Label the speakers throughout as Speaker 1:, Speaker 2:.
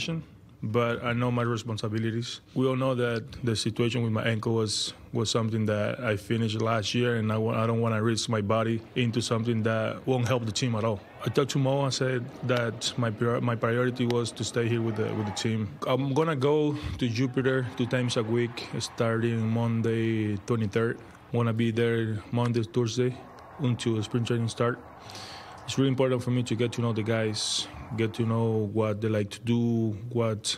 Speaker 1: position, but I know my responsibilities. We all know that the situation with my ankle was something that I finished last year, and I don't want to risk my body into something that won't help the team at all. I talked to Mo and said that my priority was to stay here with the team. I'm going to go to Jupiter 2 times a week starting Monday 23rd. I'm going to be there Monday, Thursday until spring training start. It's really important for me to get to know the guys, get to know what they like to do, what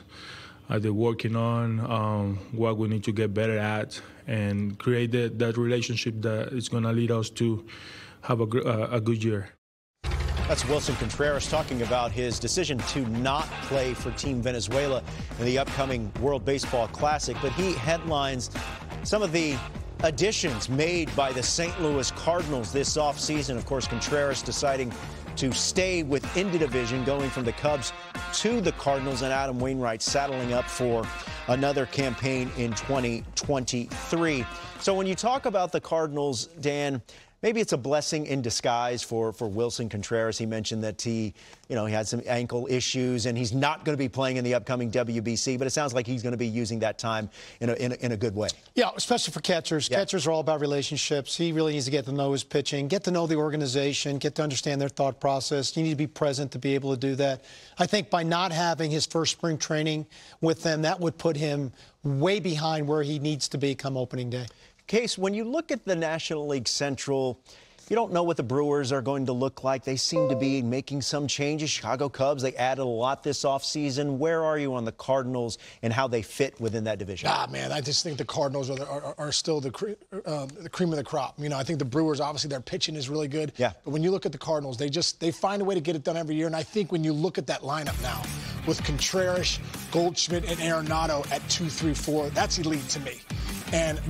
Speaker 1: are they working on, what we need to get better at, and create that relationship that is going to lead us to have a good year.
Speaker 2: That's Wilson Contreras talking about his decision to not play for Team Venezuela in the upcoming World Baseball Classic, but he headlines some of the additions made by the St. Louis Cardinals this offseason. Of course, Contreras deciding to stay within the division, going from the Cubs to the Cardinals, and Adam Wainwright saddling up for another campaign in 2023. So when you talk about the Cardinals, Dan, maybe it's a blessing in disguise for Wilson Contreras. He mentioned that he had some ankle issues and he's not going to be playing in the upcoming WBC, but it sounds like he's going to be using that time in a good way. Yeah, especially for catchers. Yeah. Catchers are all about relationships. He really needs to get to know his pitching, get to know the organization, get to understand their thought process. You need to be present to be able to do that. I think by not having his first spring training with them, that would put him way behind where he needs to be come opening day. Case, when you look at the National League Central, you don't know what the Brewers are going to look like. They seem to be making some changes. Chicago Cubs, they added a lot this offseason. Where are you on the Cardinals and how they fit within that division? Man, I just think the Cardinals are still the cream of the crop. I think the Brewers, obviously, their pitching is really good. Yeah. But when you look at the Cardinals, they find a way to get it done every year. And I think when you look at that lineup now, with Contreras, Goldschmidt, and Arenado at 2, 3, 4, that's elite to me. And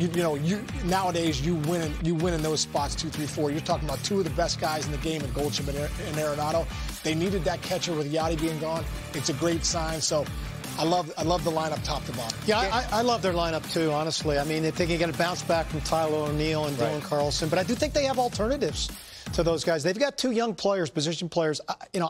Speaker 2: nowadays you win in those spots 2, 3, 4. You're talking about two of the best guys in the game in Goldschmidt and Arenado. They needed that catcher with Yachty being gone. It's a great sign. So I love the lineup top to bottom. Yeah, I love their lineup too. Honestly, I mean, they think you got to bounce back from Tyler O'Neill and Dylan Carlson, but I do think they have alternatives to those guys. They've got two young players, position players,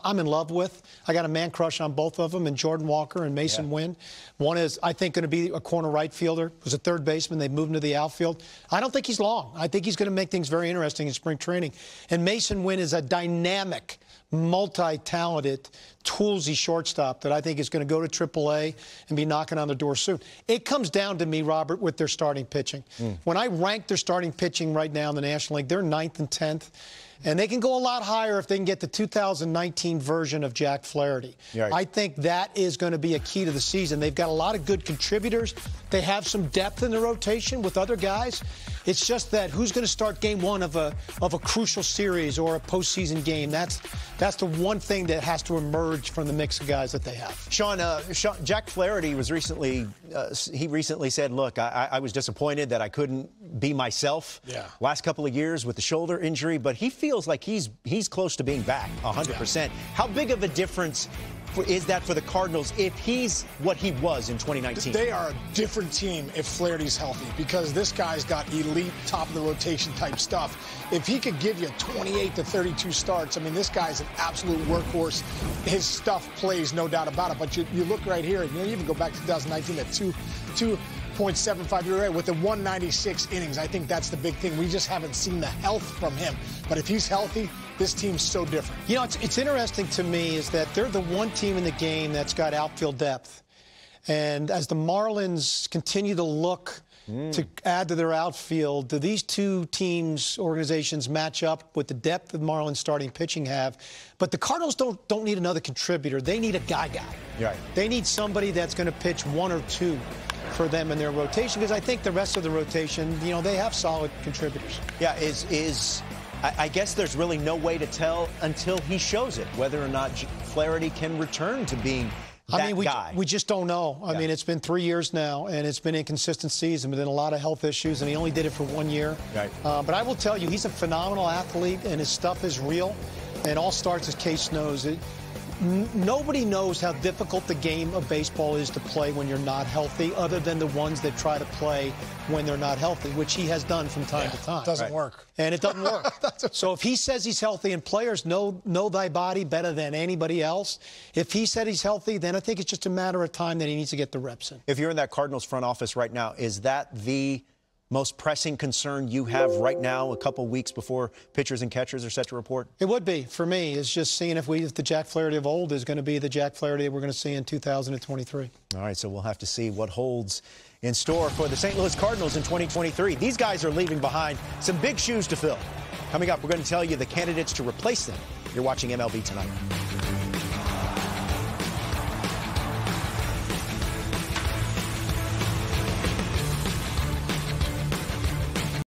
Speaker 2: I'm in love with. I got a man crush on both of them, and Jordan Walker and Mason Wynn. One is, I think, going to be a corner right fielder, who's a third baseman. They moved him to the outfield. I don't think he's long. I think he's going to make things very interesting in spring training. And Mason Wynn is a dynamic, multi-talented, toolsy shortstop that I think is going to go to AAA and be knocking on the door soon. It comes down to me, Robert, with their starting pitching. When I rank their starting pitching right now in the National League, they're 9th and 10th. And they can go a lot higher if they can get the 2019 version of Jack Flaherty. Right. I think that is going to be a key to the season. They've got a lot of good contributors. They have some depth in the rotation with other guys. It's just that who's going to start game one of a crucial series or a postseason game? That's the one thing that has to emerge from the mix of guys that they have. Sean, Jack Flaherty was recently said, look, I was disappointed that I couldn't be myself last couple of years with the shoulder injury, but he feels like he's close to being back 100%. How big of a difference is that for the Cardinals if he's what he was in 2019? They are a different team if Flaherty's healthy, because this guy's got elite top-of-the-rotation type stuff. If he could give you 28 to 32 starts, I mean, this guy's an absolute workhorse. His stuff plays, no doubt about it. But you look right here, you even go back to 2019 at 2.75 ERA with the 196 innings. I think that's the big thing. We just haven't seen the health from him. But if he's healthy, this team's so different. It's interesting to me is that they're the one team in the game that's got outfield depth. And as the Marlins continue to look to add to their outfield, do these two teams, organizations, match up with the depth the Marlins starting pitching have? But the Cardinals don't need another contributor. They need a guy. Right. They need somebody that's going to pitch 1 or 2 for them in their rotation, because I think the rest of the rotation, they have solid contributors. Yeah, I guess there's really no way to tell until he shows it, whether or not Flaherty can return to being that guy. We just don't know. I mean, it's been 3 years now, and it's been an inconsistent season, but then a lot of health issues, and he only did it for 1 year. Right. But I will tell you, he's a phenomenal athlete, and his stuff is real. And all starts, as Case knows,
Speaker 3: Nobody knows how difficult the game of baseball is to play when you're not healthy, other than the ones that try to play when they're not healthy, which he has done from time to time.
Speaker 4: It doesn't work.
Speaker 3: And it doesn't work. So if he says he's healthy, and players know thy body better than anybody else, if he said he's healthy, then I think it's just a matter of time that he needs to get the reps in.
Speaker 2: If you're in that Cardinals front office right now, is that the most pressing concern you have right now, a couple weeks before pitchers and catchers are set to report?
Speaker 3: It would be, for me, is just seeing if the Jack Flaherty of old is going to be the Jack Flaherty we're going to see in 2023.
Speaker 2: All right, so we'll have to see what holds in store for the St. Louis Cardinals in 2023. These guys are leaving behind some big shoes to fill. Coming up, we're going to tell you the candidates to replace them. You're watching MLB Tonight.